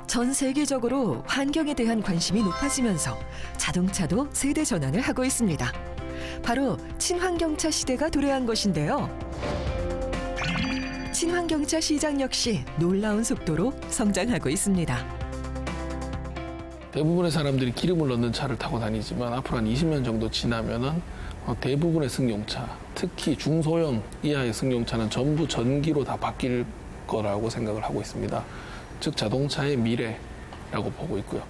전 세계적으로 환경에 대한 관심이 높아지면서 자동차도 세대 전환을 하고 있습니다. 바로 친환경차 시대가 도래한 것인데요. 친환경차 시장 역시 놀라운 속도로 성장하고 있습니다. 대부분의 사람들이 기름을 넣는 차를 타고 다니지만 앞으로 한 20년 정도 지나면은 대부분의 승용차, 특히 중소형 이하의 승용차는 전부 전기로 다 바뀔 거라고 생각을 하고 있습니다. 즉 자동차의 미래라고 보고 있고요.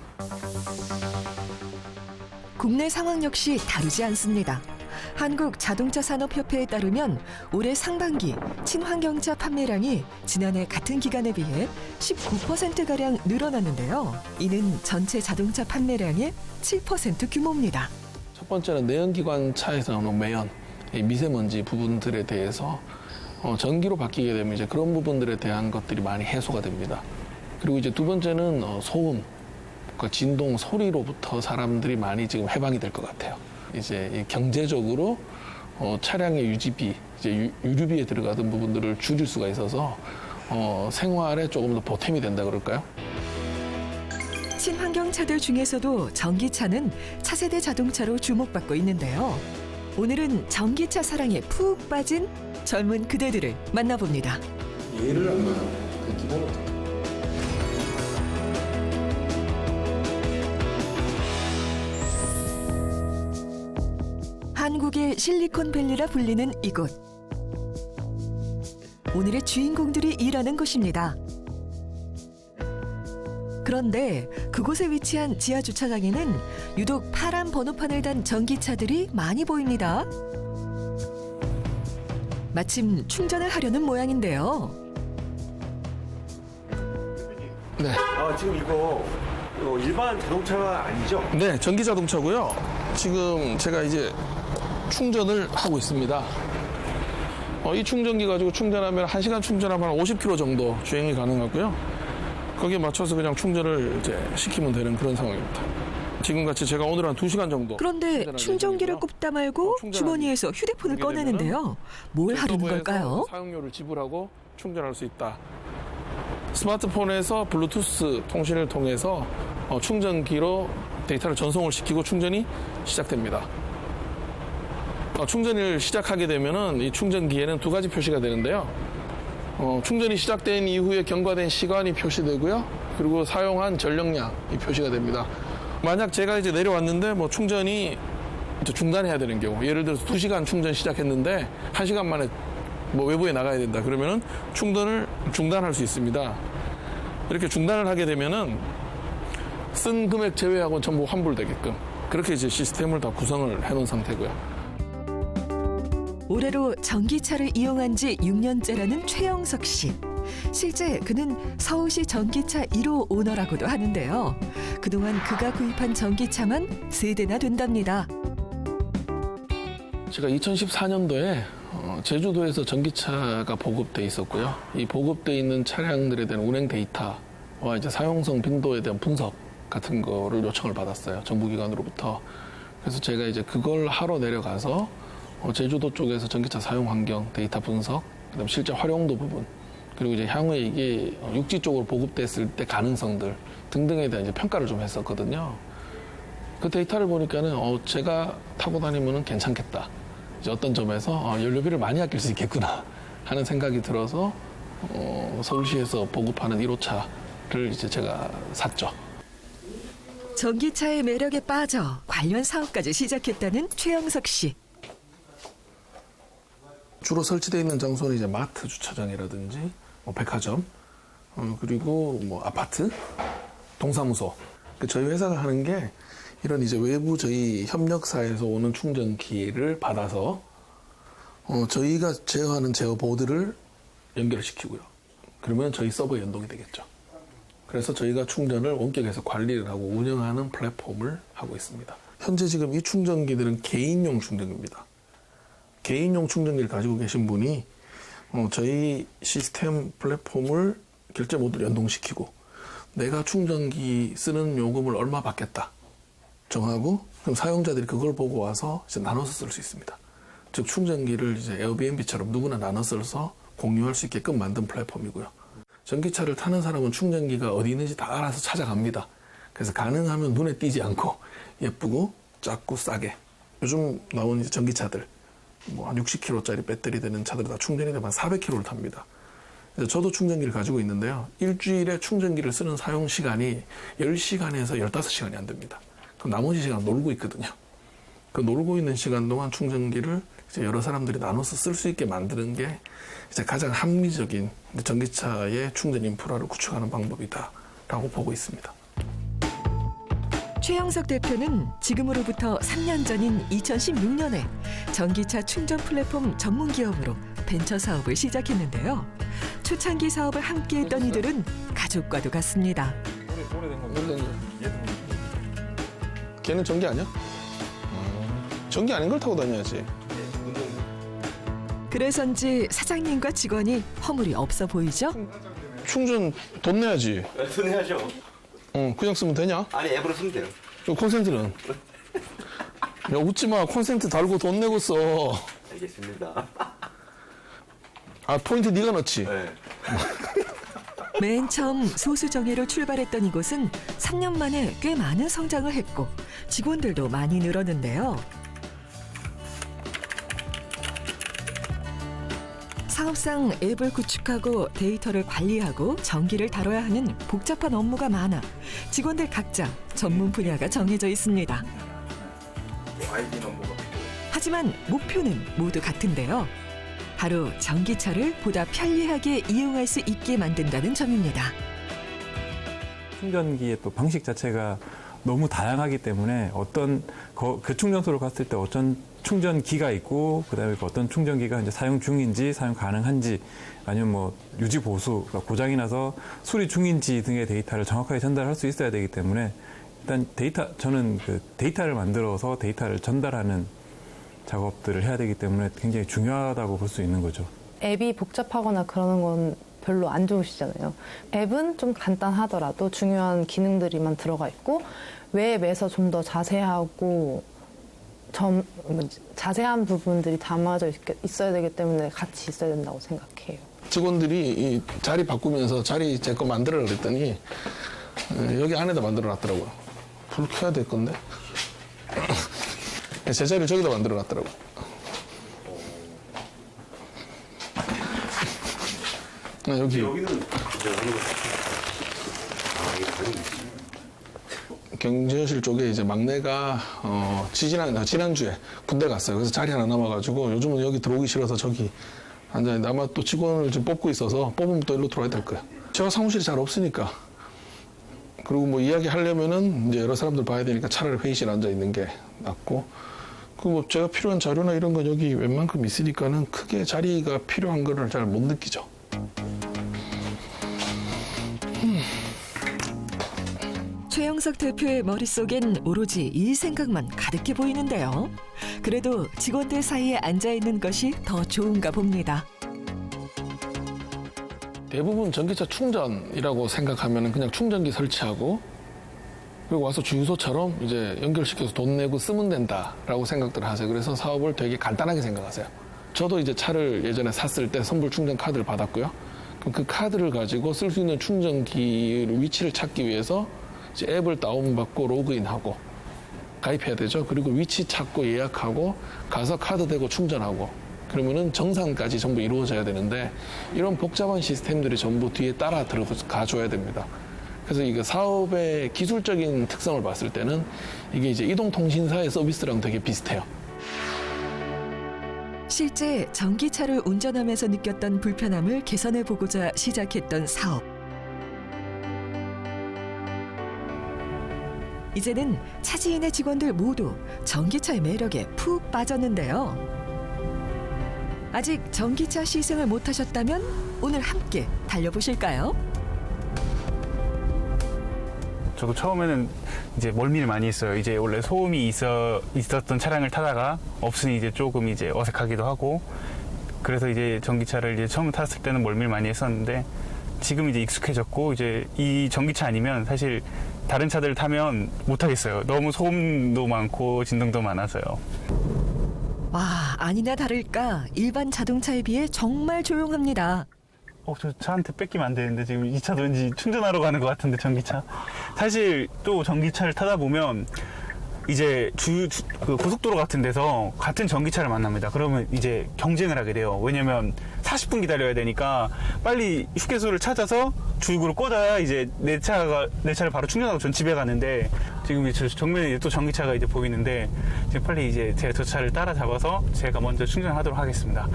국내 상황 역시 다르지 않습니다. 한국자동차산업협회에 따르면 올해 상반기 친환경차 판매량이 지난해 같은 기간에 비해 19%가량 늘어났는데요. 이는 전체 자동차 판매량의 7% 규모입니다. 첫 번째는 내연기관 차에서 나오는 매연, 이 미세먼지 부분들에 대해서 전기로 바뀌게 되면 이제 그런 부분들에 대한 것들이 많이 해소가 됩니다. 그리고 이제 두 번째는 소음, 그러니까 진동, 소리로부터 사람들이 많이 지금 해방이 될 것 같아요. 이제 경제적으로 차량의 유지비, 이제 유류비에 들어가던 부분들을 줄일 수가 있어서 생활에 조금 더 보탬이 된다 그럴까요? 친환경 차들 중에서도 전기차는 차세대 자동차로 주목받고 있는데요. 오늘은 전기차 사랑에 푹 빠진 젊은 그대들을 만나봅니다. 예를 한번 그 기본으로. 한국의 실리콘밸리라 불리는 이곳. 오늘의 주인공들이 일하는 곳입니다. 그런데 그곳에 위치한 지하 주차장에는 유독 파란 번호판을 단 전기차들이 많이 보입니다. 마침 충전을 하려는 모양인데요. 네. 지금 이거 일반 자동차가 아니죠? 네, 전기 자동차고요. 지금 제가 이제 충전을 하고 있습니다. 이 충전기 가지고 충전하면 1시간 충전하면 50km 정도 주행이 가능하고요. 거기에 맞춰서 그냥 충전을 이제 시키면 되는 그런 상황입니다. 지금같이 제가 오늘 한 2시간 정도. 그런데 충전기를 꼽다 말고 주머니에서 휴대폰을 꺼내는데요. 뭘 하려는 걸까요? 사용료를 지불하고 충전할 수 있다. 스마트폰에서 블루투스 통신을 통해서 충전기로 데이터를 전송을 시키고 충전이 시작됩니다. 충전을 시작하게 되면은 이 충전기에는 두 가지 표시가 되는데요. 충전이 시작된 이후에 경과된 시간이 표시되고요. 그리고 사용한 전력량이 표시가 됩니다. 만약 제가 이제 내려왔는데 충전이 이제 중단해야 되는 경우, 예를 들어서 2시간 충전 시작했는데 1시간 만에 외부에 나가야 된다. 그러면은 충전을 중단할 수 있습니다. 이렇게 중단을 하게 되면은 쓴 금액 제외하고는 전부 환불되게끔 그렇게 이제 시스템을 다 구성을 해놓은 상태고요. 올해로 전기차를 이용한 지 6년째라는 최영석 씨. 실제 그는 서울시 전기차 1호 오너라고도 하는데요. 그동안 그가 구입한 전기차만 3대나 된답니다. 제가 2014년도에 제주도에서 전기차가 보급돼 있었고요. 이 보급돼 있는 차량들에 대한 운행 데이터와 이제 사용성 빈도에 대한 분석 같은 거를 요청을 받았어요. 정부기관으로부터. 그래서 제가 이제 그걸 하러 내려가서 제주도 쪽에서 전기차 사용 환경 데이터 분석, 그다음 실제 활용도 부분, 그리고 이제 향후에 이게 육지 쪽으로 보급됐을 때 가능성들 등등에 대한 이제 평가를 좀 했었거든요. 그 데이터를 보니까는 제가 타고 다니면은 괜찮겠다. 이제 어떤 점에서 연료비를 많이 아낄 수 있겠구나 하는 생각이 들어서 서울시에서 보급하는 1호차를 이제 제가 샀죠. 전기차의 매력에 빠져 관련 사업까지 시작했다는 최영석 씨. 주로 설치되어 있는 장소는 이제 마트 주차장이라든지 백화점, 그리고 아파트, 동사무소. 저희 회사가 하는 게 이런 이제 외부 저희 협력사에서 오는 충전기를 받아서 저희가 제어하는 제어 보드를 연결시키고요. 그러면 저희 서버에 연동이 되겠죠. 그래서 저희가 충전을 원격에서 관리를 하고 운영하는 플랫폼을 하고 있습니다. 현재 지금 이 충전기들은 개인용 충전기입니다. 개인용 충전기를 가지고 계신 분이 저희 시스템 플랫폼을 결제 모드로 연동시키고 내가 충전기 쓰는 요금을 얼마 받겠다 정하고 그럼 사용자들이 그걸 보고 와서 이제 나눠서 쓸 수 있습니다. 즉 충전기를 이제 에어비앤비처럼 누구나 나눠 써서 공유할 수 있게끔 만든 플랫폼이고요. 전기차를 타는 사람은 충전기가 어디 있는지 다 알아서 찾아갑니다. 그래서 가능하면 눈에 띄지 않고 예쁘고 작고 싸게. 요즘 나온 이제 전기차들 뭐 한 60kg짜리 배터리 되는 차들이 다 충전이 되면 400km를 탑니다. 그래서 저도 충전기를 가지고 있는데요. 일주일에 충전기를 쓰는 사용 시간이 10시간에서 15시간이 안 됩니다. 그럼 나머지 시간 놀고 있거든요. 그 놀고 있는 시간 동안 충전기를 이제 여러 사람들이 나눠서 쓸 수 있게 만드는 게 이제 가장 합리적인 전기차의 충전 인프라를 구축하는 방법이다라고 보고 있습니다. 최영석 대표는 지금으로부터 3년 전인 2016년에 전기차 충전 플랫폼 전문 기업으로 벤처 사업을 시작했는데요. 초창기 사업을 함께했던 이들은 가족과도 같습니다. 걔는 전기 아니야? 전기 아닌 걸 타고 다녀야지. 그래서인지 사장님과 직원이 허물이 없어 보이죠? 충전 돈 내야지. 돈 해야죠. 그냥 쓰면 되냐? 아니 앱으로 쓰면 돼요. 콘센트는? 야, 웃지 마. 콘센트 달고 돈 내고 써. 알겠습니다. 아, 포인트 네가 넣지? 네. 맨 처음 소수정예로 출발했던 이곳은 3년 만에 꽤 많은 성장을 했고 직원들도 많이 늘었는데요. 사업상 앱을 구축하고 데이터를 관리하고 전기를 다뤄야 하는 복잡한 업무가 많아 직원들 각자 전문 분야가 정해져 있습니다. 하지만 목표는 모두 같은데요. 바로 전기차를 보다 편리하게 이용할 수 있게 만든다는 점입니다. 충전기의 또 방식 자체가 너무 다양하기 때문에 어떤 그 충전소를 갔을 때 어떤 충전기가 있고 그다음에 어떤 충전기가 이제 사용 중인지 사용 가능한지 아니면 뭐 유지 보수 그러니까 고장이 나서 수리 중인지 등의 데이터를 정확하게 전달할 수 있어야 되기 때문에 일단 저는 그 데이터를 만들어서 데이터를 전달하는 작업들을 해야 되기 때문에 굉장히 중요하다고 볼 수 있는 거죠. 앱이 복잡하거나 그러는 건 별로 안 좋으시잖아요. 앱은 좀 간단하더라도 중요한 기능들이만 들어가 있고 웹에서 좀 더 자세하고 자세한 부분들이 담아져 있어야 되기 때문에 같이 있어야 된다고 생각해요. 직원들이 이 자리 바꾸면서 자리 제 거 만들어라 그랬더니 여기 안에다 만들어 놨더라고요. 불 켜야 될 건데. 제 자리를 저기다 만들어 놨더라고요. 여기는 경제실 쪽에 이제 막내가 지난주에 군대 갔어요. 그래서 자리 하나 남아가지고 요즘은 여기 들어오기 싫어서 저기 앉아있는데 아마 또 직원을 지금 뽑고 있어서 뽑으면 또 일로 들어와야 될 거예요. 제가 사무실이 잘 없으니까 그리고 뭐 이야기 하려면은 이제 여러 사람들 봐야 되니까 차라리 회의실 앉아 있는 게 낫고 그 뭐 제가 필요한 자료나 이런 건 여기 웬만큼 있으니까는 크게 자리가 필요한 거를 잘 못 느끼죠. 최영석 대표의 머릿속엔 오로지 일 생각만 가득해 보이는데요. 그래도 직원들 사이에 앉아있는 것이 더 좋은가 봅니다. 대부분 전기차 충전이라고 생각하면 그냥 충전기 설치하고 그리고 와서 주유소처럼 이제 연결시켜서 돈 내고 쓰면 된다라고 생각들 하세요. 그래서 사업을 되게 간단하게 생각하세요. 저도 이제 차를 예전에 샀을 때 선불 충전 카드를 받았고요. 그럼 그 카드를 가지고 쓸 수 있는 충전기 위치를 찾기 위해서 이제 앱을 다운받고 로그인하고 가입해야 되죠. 그리고 위치 찾고 예약하고 가서 카드 대고 충전하고 그러면은 정산까지 전부 이루어져야 되는데 이런 복잡한 시스템들이 전부 뒤에 따라 들어가 줘야 됩니다. 그래서 이거 사업의 기술적인 특성을 봤을 때는 이게 이제 이동통신사의 서비스랑 되게 비슷해요. 실제 전기차를 운전하면서 느꼈던 불편함을 개선해 보고자 시작했던 사업. 이제는 차지인의 직원들 모두 전기차의 매력에 푹 빠졌는데요. 아직 전기차 시승을 못 하셨다면 오늘 함께 달려보실까요? 저도 처음에는 이제 멀미를 많이 했어요. 이제 원래 소음이 있었던 차량을 타다가 없으니 이제 조금 이제 어색하기도 하고 그래서 이제 전기차를 이제 처음 탔을 때는 멀미를 많이 했었는데 지금 이제 익숙해졌고 이제 이 전기차 아니면 사실 다른 차들 타면 못 하겠어요. 너무 소음도 많고 진동도 많아서요. 와, 아니나 다를까 일반 자동차에 비해 정말 조용합니다. 저한테 뺏기면 안 되는데 지금 이 차도 왠지 충전하러 가는 것 같은데 전기차. 사실 또 전기차를 타다 보면 이제 그 고속도로 같은 데서 같은 전기차를 만납니다. 그러면 이제 경쟁을 하게 돼요. 왜냐면 40분 기다려야 되니까 빨리 휴게소를 찾아서 줄구를 꽂아야 이제 내 차를 바로 충전하고 전 집에 가는데 지금 이제 정면에 또 전기차가 이제 보이는데 지금 빨리 이제 제가 저 차를 따라잡아서 제가 먼저 충전하도록 하겠습니다.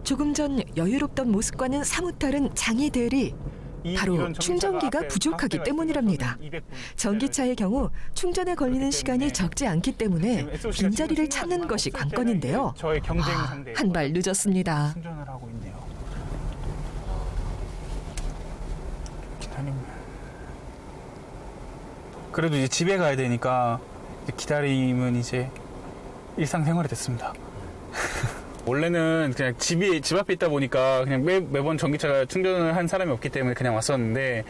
조금 전 여유롭던 모습과는 사뭇 다른 장희 대리. 바로 이런 전기차가 충전기가 앞에 부족하기 방패가 때문이랍니다. 있어서 200분 전기차의 경우 충전에 걸리는 시간이 적지 않기 때문에 빈자리를 찾는 것이 관건인데요. 저의 경쟁 상대 한 발 늦었습니다. 충전을 하고 있네요. 기다림. 그래도 이제 집에 가야 되니까 기다림은 이제 일상생활이 됐습니다. 원래는 그냥 집 앞에 있다 보니까 그냥 매번 전기차가 충전을 한 사람이 없기 때문에 그냥 왔었는데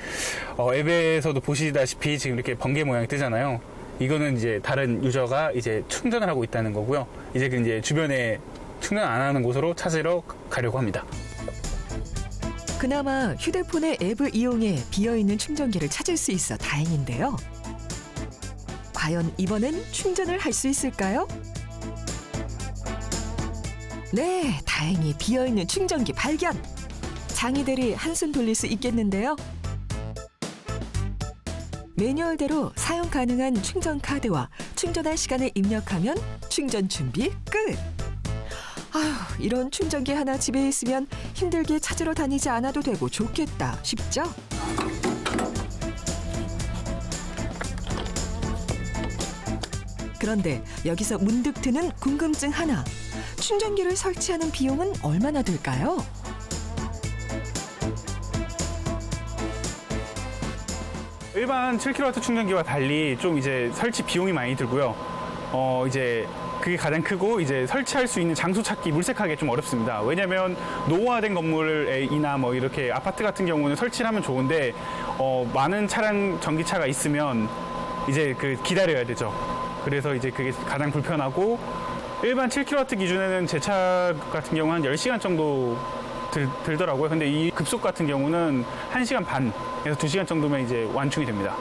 앱에서도 보시다시피 지금 이렇게 번개 모양이 뜨잖아요. 이거는 이제 다른 유저가 이제 충전을 하고 있다는 거고요. 이제 주변에 충전 안 하는 곳으로 찾으러 가려고 합니다. 그나마 휴대폰의 앱을 이용해 비어있는 충전기를 찾을 수 있어 다행인데요. 과연 이번엔 충전을 할 수 있을까요? 네, 다행히 비어있는 충전기 발견! 장희들이 한숨 돌릴 수 있겠는데요. 매뉴얼대로 사용 가능한 충전 카드와 충전할 시간을 입력하면 충전 준비 끝! 아휴, 이런 충전기 하나 집에 있으면 힘들게 찾으러 다니지 않아도 되고 좋겠다 싶죠? 그런데 여기서 문득 드는 궁금증 하나. 충전기를 설치하는 비용은 얼마나 들까요? 일반 7kW 충전기와 달리 좀 이제 설치 비용이 많이 들고요. 이제 그게 가장 크고 이제 설치할 수 있는 장소 찾기 물색하기 좀 어렵습니다. 왜냐면 노후화된 건물이나 뭐 이렇게 아파트 같은 경우는 설치를 하면 좋은데 많은 차량 전기차가 있으면 이제 기다려야 되죠. 그래서 이제 그게 가장 불편하고 일반 7kW 기준에는 제 차 같은 경우 한 10시간 정도 들더라고요. 근데 이 급속 같은 경우는 1시간 반에서 2시간 정도면 이제 완충이 됩니다.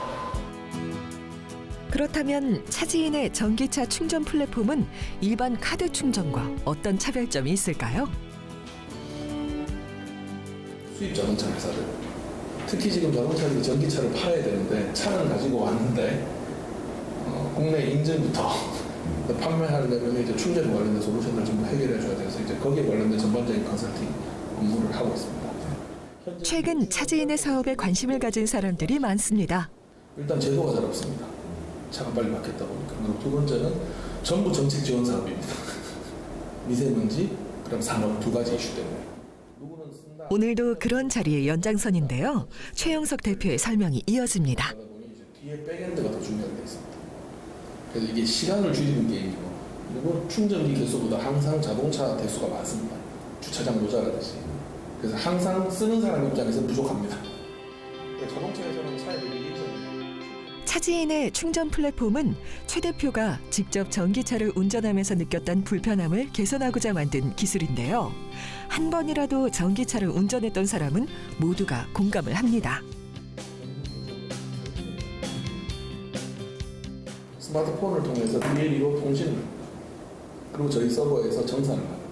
그렇다면 차지인의 전기차 충전 플랫폼은 일반 카드 충전과 어떤 차별점이 있을까요? 수입 자동차 회사들, 특히 지금 자동차들이 전기차를 팔아야 되는데 차는 가지고 왔는데 국내 인증부터 판매하려면 이제 충전에 관련된 솔루션을 전부 해결해 줘야 돼서 이제 거기에 관련된 전반적인 컨설팅 업무를 하고 있습니다. 최근 차지인의 사업에 관심을 가진 사람들이 많습니다. 일단 제도가 잘 없습니다. 차가 빨리 막혔다 보니까. 그리고 두 번째는 전부 정책 지원 사업입니다. 미세먼지, 그다음 산업 두 가지 이슈 때문에. 오늘도 그런 자리의 연장선인데요. 최영석 대표의 설명이 이어집니다. 그러다 보니 이제 뒤에 백엔드가 더 중요하게 돼 있습니다. 그래서 이게 시간을 줄이는 게임이고, 그리고 충전기 개수보다 항상 자동차 대수가 많습니다. 주차장 모자라듯이. 그래서 항상 쓰는 사람 입장에서 부족합니다. 자동차에서는 차에 차지인의 충전 플랫폼은 최 대표가 직접 전기차를 운전하면서 느꼈던 불편함을 개선하고자 만든 기술인데요. 한 번이라도 전기차를 운전했던 사람은 모두가 공감을 합니다. 스마트폰을 통해서 DLE로 통신을, 그리고 저희 서버에서 정산을 합니다.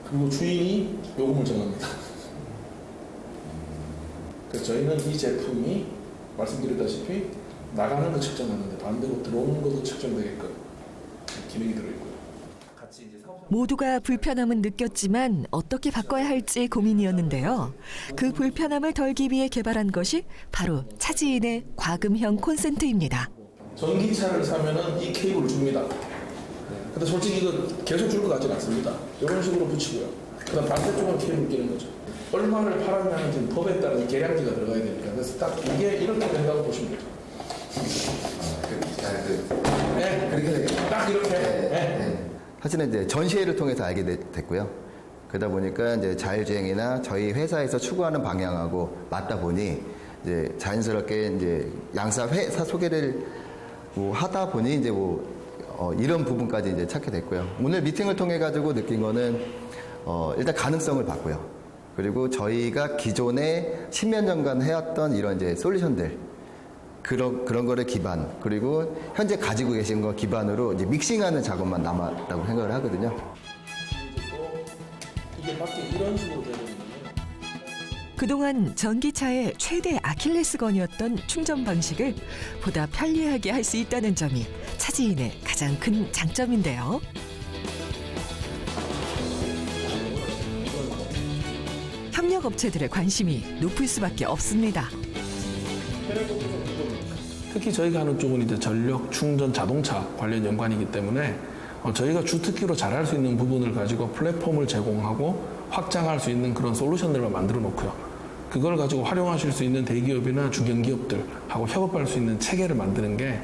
그리고 주인이 요금을 정합니다. 그래서 저희는 이 제품이 말씀드렸다시피 나가는 거 측정하는데 반대로 들어오는 것도 측정되게끔 기능이 들어있고요. 모두가 불편함은 느꼈지만 어떻게 바꿔야 할지 고민이었는데요. 그 불편함을 덜기 위해 개발한 것이 바로 차지인의 과금형 콘센트입니다. 전기차를 사면은 이 케이블을 줍니다. 근데 솔직히 이거 계속 줄 것 같지는 않습니다. 이런 식으로 붙이고요. 그다음 반대쪽은 케이블 끼는 거죠. 얼마를 팔았냐는 지금 법에 따른 계량기가 들어가야 되니까. 그래서 딱 이게 이렇게 된다고 보시면 돼요. 네, 그렇게 되겠죠. 딱 이렇게. 네. 사실은 이제 전시회를 통해서 알게 됐고요. 그러다 보니까 이제 자율주행이나 저희 회사에서 추구하는 방향하고 맞다 보니 이제 자연스럽게 이제 양사 회사 소개를 하다 보니 이제 이런 부분까지 이제 찾게 됐고요. 오늘 미팅을 통해 가지고 느낀 거는 일단 가능성을 봤고요. 그리고 저희가 기존에 10몇 년간 해왔던 이런 이제 솔루션들 그런 거를 기반, 그리고 현재 가지고 계신 거 기반으로 이제 믹싱하는 작업만 남았다고 생각을 하거든요. 이게 밖에 이런 식으로 되는 거예요. 그동안 전기차의 최대 아킬레스건이었던 충전 방식을 보다 편리하게 할 수 있다는 점이 차지인의 가장 큰 장점인데요. 협력업체들의 관심이 높을 수밖에 없습니다. 특히 저희가 하는 쪽은 이제 전력, 충전, 자동차 관련 연관이기 때문에 저희가 주특기로 잘할 수 있는 부분을 가지고 플랫폼을 제공하고 확장할 수 있는 그런 솔루션들만 만들어 놓고요. 그걸 가지고 활용하실 수 있는 대기업이나 중견기업들하고 협업할 수 있는 체계를 만드는 게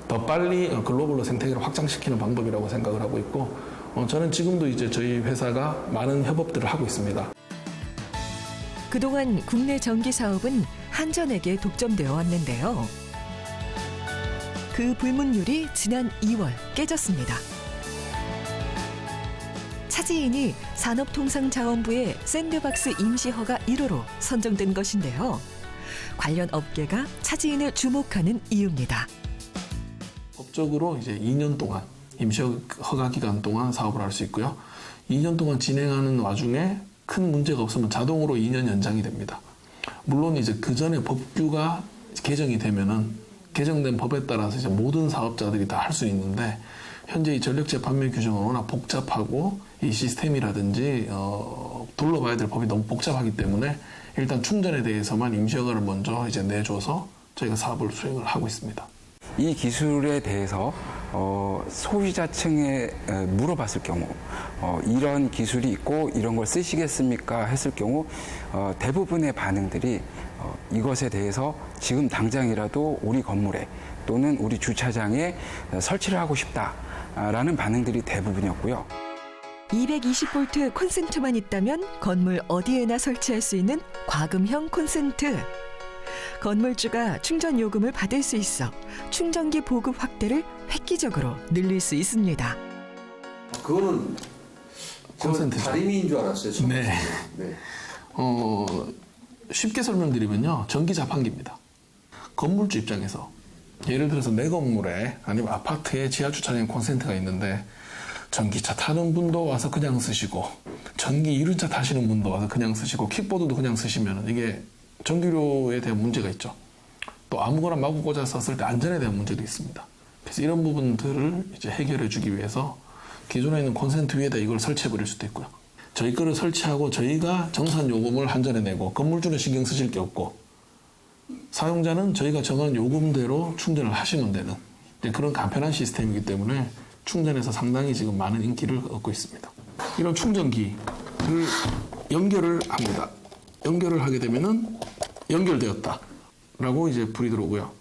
더 빨리 글로벌로 생태계를 확장시키는 방법이라고 생각을 하고 있고, 저는 지금도 이제 저희 회사가 많은 협업들을 하고 있습니다. 그동안 국내 전기 사업은 한전에게 독점되어 왔는데요. 그 불문율이 지난 2월 깨졌습니다. 차지인이 산업통상자원부의 샌드박스 임시허가 1호로 선정된 것인데요. 관련 업계가 차지인을 주목하는 이유입니다. 법적으로 이제 2년 동안 임시허가 기간 동안 사업을 할 수 있고요. 2년 동안 진행하는 와중에 큰 문제가 없으면 자동으로 2년 연장이 됩니다. 물론 이제 그 전에 법규가 개정이 되면은 개정된 법에 따라서 이제 모든 사업자들이 다 할 수 있는데, 현재 이 전력제 판매 규정은 워낙 복잡하고 이 시스템이라든지 둘러봐야 될 법이 너무 복잡하기 때문에 일단 충전에 대해서만 임시허가를 먼저 이제 내줘서 저희가 사업을 수행을 하고 있습니다. 이 기술에 대해서 소비자층에 물어봤을 경우 이런 기술이 있고 이런 걸 쓰시겠습니까 했을 경우 대부분의 반응들이 이것에 대해서 지금 당장이라도 우리 건물에 또는 우리 주차장에 설치를 하고 싶다라는 반응들이 대부분이었고요. 220V 콘센트만 있다면 건물 어디에나 설치할 수 있는 과금형 콘센트. 건물주가 충전 요금을 받을 수 있어 충전기 보급 확대를 획기적으로 늘릴 수 있습니다. 그거는 콘센트죠. 다리미인 줄 알았어요. 처음 네. 봤을 때. 네. 쉽게 설명드리면요, 전기 자판기입니다. 건물주 입장에서 예를 들어서 내 건물에 아니면 아파트에 지하 주차장에 콘센트가 있는데 전기차 타는 분도 와서 그냥 쓰시고 전기 이륜차 타시는 분도 와서 그냥 쓰시고 킥보드도 그냥 쓰시면 이게 전기료에 대한 문제가 있죠. 또 아무거나 마구 꽂아 썼을 때 안전에 대한 문제도 있습니다. 그래서 이런 부분들을 이제 해결해 주기 위해서 기존에 있는 콘센트 위에다 이걸 설치해 버릴 수도 있고요. 저희 거를 설치하고 저희가 정산 요금을 한전에 내고 건물주는 신경 쓰실 게 없고 사용자는 저희가 정한 요금대로 충전을 하시면 되는 그런 간편한 시스템이기 때문에 충전에서 상당히 지금 많은 인기를 얻고 있습니다. 이런 충전기를 연결을 합니다. 연결을 하게 되면은 연결되었다라고 이제 불이 들어오고요.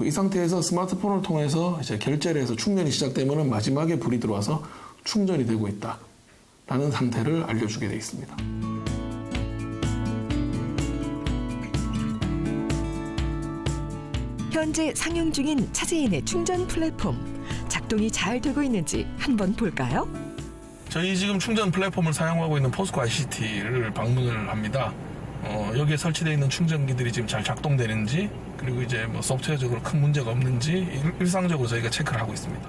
이 상태에서 스마트폰을 통해서 이제 결제를 해서 충전이 시작되면은 마지막에 불이 들어와서 충전이 되고 있다라는 상태를 알려주게 되어 있습니다. 현재 상용 중인 차지인의 충전 플랫폼. 작동이 잘 되고 있는지 한번 볼까요? 저희 지금 충전 플랫폼을 사용하고 있는 포스코 ICT를 방문을 합니다. 여기에 설치되어 있는 충전기들이 지금 잘 작동되는지, 그리고 이제 뭐 소프트웨어적으로 큰 문제가 없는지 일상적으로 저희가 체크를 하고 있습니다.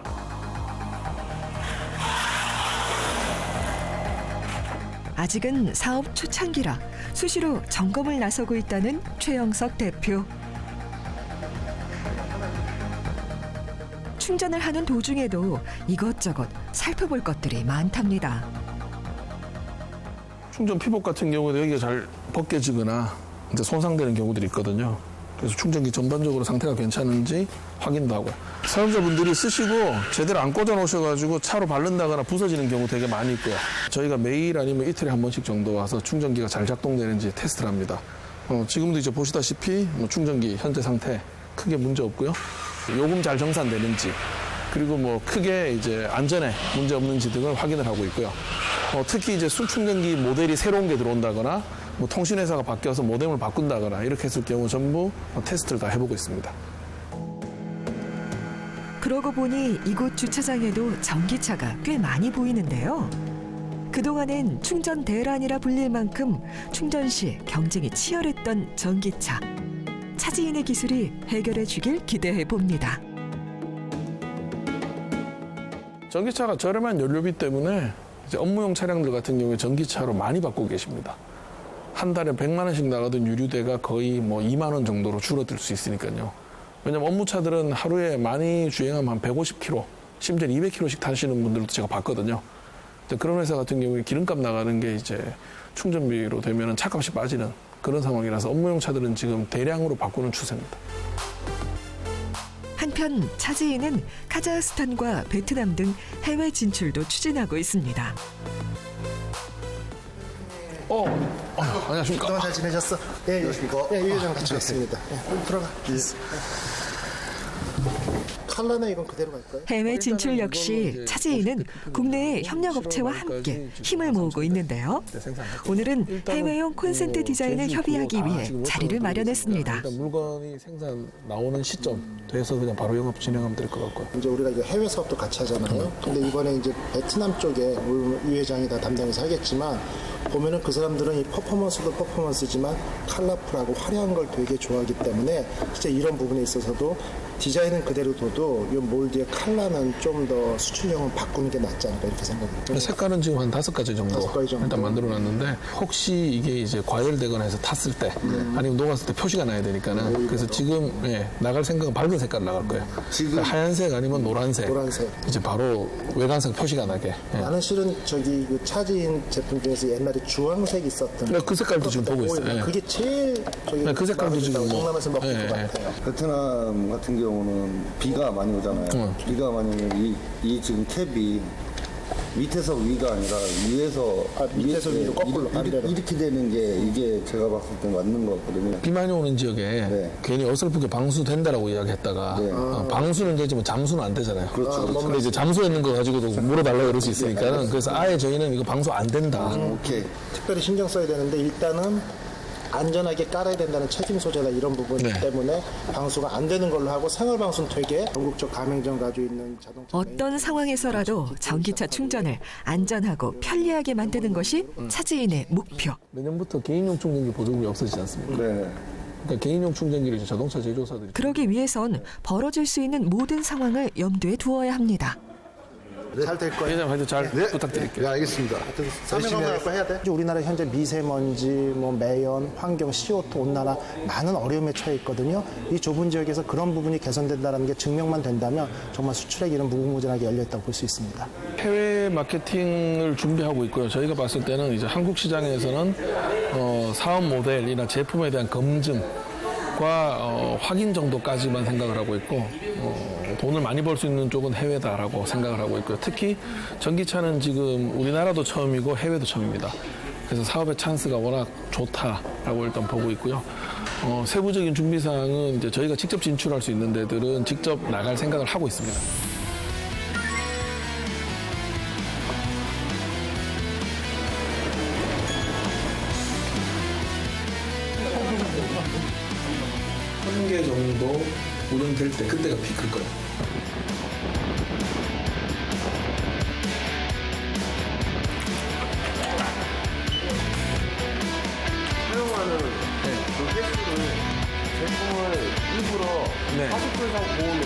아직은 사업 초창기라 수시로 점검을 나서고 있다는 최영석 대표. 충전을 하는 도중에도 이것저것 살펴볼 것들이 많답니다. 충전 피복 같은 경우도 여기가 잘 벗겨지거나 이제 손상되는 경우들이 있거든요. 그래서 충전기 전반적으로 상태가 괜찮은지 확인도 하고, 사용자분들이 쓰시고 제대로 안 꽂아 놓으셔가지고 차로 바른다거나 부서지는 경우 되게 많이 있고요. 저희가 매일 아니면 이틀에 한 번씩 정도 와서 충전기가 잘 작동되는지 테스트를 합니다. 지금도 이제 보시다시피 충전기 현재 상태 크게 문제 없고요. 요금 잘 정산되는지, 그리고 뭐 크게 이제 안전에 문제 없는지 등을 확인을 하고 있고요. 특히 이제 순충전기 모델이 새로운 게 들어온다거나 뭐 통신회사가 바뀌어서 모뎀을 바꾼다거나 이렇게 했을 경우 전부 테스트를 다 해보고 있습니다. 그러고 보니 이곳 주차장에도 전기차가 꽤 많이 보이는데요. 그 그동안엔 충전 대란이라 불릴 만큼 충전 시 경쟁이 치열했던 전기차. 차지인의 기술이 해결해 주길 기대해 봅니다. 전기차가 저렴한 연료비 때문에 이제 업무용 차량들 같은 경우에 전기차로 많이 바꾸고 계십니다. 한 달에 100만 원씩 나가던 유류대가 거의 뭐 2만 원 정도로 줄어들 수 있으니까요. 왜냐면 업무차들은 하루에 많이 주행하면 한 150km, 심지어 200km씩 타시는 분들도 제가 봤거든요. 그런 회사 같은 경우에 기름값 나가는 게 이제 충전비로 되면 차값이 빠지는 그런 상황이라서 업무용 차들은 지금 대량으로 바꾸는 추세입니다. 한편 차지인은 카자흐스탄과 베트남 등 해외 진출도 추진하고 있습니다. 안녕하십니까. 그동안 잘 지내셨어? 네, 네, 유 회장 같이 왔습니다. 네, 들어가. 칼라네 이건 그대로 갈까요? 해외 진출 역시 차지인은 국내의 협력업체와 함께 힘을 모으고 있는데요. 오늘은 해외용 콘센트 디자인을 협의하기 위해 자리를 마련했습니다. 일단 물건이 생산 나오는 시점 돼서 그냥 바로 영업 진행하면 될 것 같고요. 이제 우리가 이제 해외 사업도 같이 하잖아요. 근데 이번에 이제 베트남 쪽에 물론 유 회장이 다 담당해서 하겠지만 보면은 그 사람들은 이 퍼포먼스도 퍼포먼스지만 컬러풀하고 화려한 걸 되게 좋아하기 때문에 진짜 이런 부분에 있어서도 디자인은 그대로 둬도 이 몰드의 컬러는 좀 더 수출형을 바꾸는 게 낫지 않을까 이렇게 생각이 듭니다. 색깔은 지금 한 5가지 정도, 5가지 정도. 일단 만들어놨는데 혹시 이게 이제 과열되거나 해서 탔을 때 아니면 녹았을 때 표시가 나야 되니까는 그래서 지금 나갈 생각은 밝은 색깔 나갈 거예요. 지금 하얀색 아니면 노란색 이제 바로 외관상 표시가 나게. 나는 실은 저기 그 차지인 제품 중에서 옛날에 주황색 있었던 그 색깔도 지금 보고 있어요. 그게 제일 저기 그 색깔도 지금 뭐 성남에서 먹을 것 같아요. 베트남 같은 경우는 비가 많이 오잖아요. 비가 많이 오면 이 지금 캡이 밑에서 위가 아니라 위에서 밑에서 위로 거꾸로 이렇게 되는 게 이게 제가 봤을 때 맞는 것 같거든요. 비 많이 오는 지역에 괜히 어설프게 방수된다라고 이야기했다가 방수는 되지만 잠수는 안 되잖아요. 그렇죠. 근데 이제 잠수했는 거 가지고도 물어달라고 그럴 수 있으니까는 그래서 아예 저희는 이거 방수 안 된다. 오케이. 특별히 신경 써야 되는데 일단은 안전하게 깔아야 된다는 책임 소재나 이런 부분 때문에 방수가 안 되는 걸로 하고 생활 방수는 되게 전국적 가맹점 가지고 있는 자동차 어떤 상황에서라도 전기차 충전을 안전하고 편리하게 만드는 것이 차지인의 목표. 내년부터 개인용 충전기 보조금이 없어지지 않습니까? 네. 그러니까 개인용 충전기를 이제 자동차 제조사들이 그러기 위해선 벌어질 수 있는 모든 상황을 염두에 두어야 합니다. 잘 될 거예요. 회장님 하여튼 잘 부탁드릴게요. 네, 알겠습니다. 사명감을 해야 돼. 우리나라 현재 미세먼지, 뭐 매연, 환경, CO2 온난화 많은 어려움에 처해 있거든요. 이 좁은 지역에서 그런 부분이 개선된다는 게 증명만 된다면 정말 수출의 길은 무궁무진하게 열려 있다고 볼 수 있습니다. 해외 마케팅을 준비하고 있고요. 저희가 봤을 때는 이제 한국 시장에서는 사업 모델이나 제품에 대한 검증과 확인 정도까지만 생각을 하고 있고 돈을 많이 벌 수 있는 쪽은 해외다라고 생각을 하고 있고요. 특히 전기차는 지금 우리나라도 처음이고 해외도 처음입니다. 그래서 사업의 찬스가 워낙 좋다라고 일단 보고 있고요. 세부적인 준비 사항은 이제 저희가 직접 진출할 수 있는 데들은 직접 나갈 생각을 하고 있습니다. 한 개 정도 운영될 때 그때가 피크일 거예요. 사용하는 그 횟수를 제품을 일부러 40% 이상 보험으로